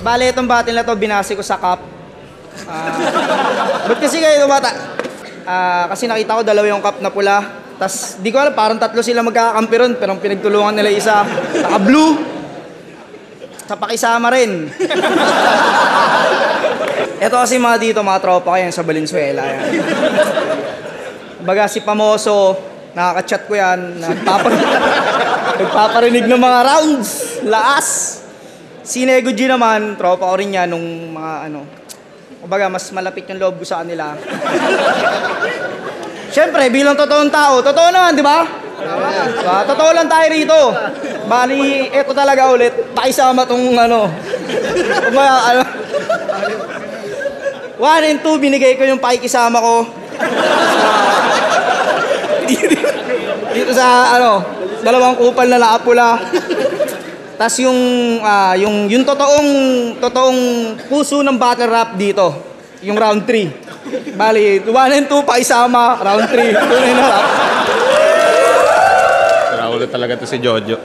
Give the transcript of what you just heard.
Bale, itong battle na to, binase ko sa cup. Ba't kasi kayo bata? Kasi nakita ko dalawa yung cup na pula. Tas di ko alam, parang tatlo sila magkakakampi ron. Pero pinagtulungan nila isa, naka-blue. Sa pakisama rin. Ito kasi mga dito, mga tropa ko yan sa Valenzuela. Yan. Baga si Pamoso, nakaka-chat ko yan. Nagpaparinig ng mga rounds. Laas. Si Nego G naman, tropa ko rin yan nung mga ano. Kumbaga, mas malapit yung loob ko sa kanila. Siyempre, bilang totoong tao, totoo naman, di ba? Totoo lang tayo rito. Bali, eto talaga ulit, pakisama tong ano. Kumbaga, ano. 1 and 2, binigay ko yung pakikisama ko. Dito sa, ano, dalawang kupal na nakapula. Tas yung totoong puso ng battle rap dito, yung round 3. Bali, 1 and 2 pa isama, round 3. Tunay na rap. Raulo talaga to si Jojo.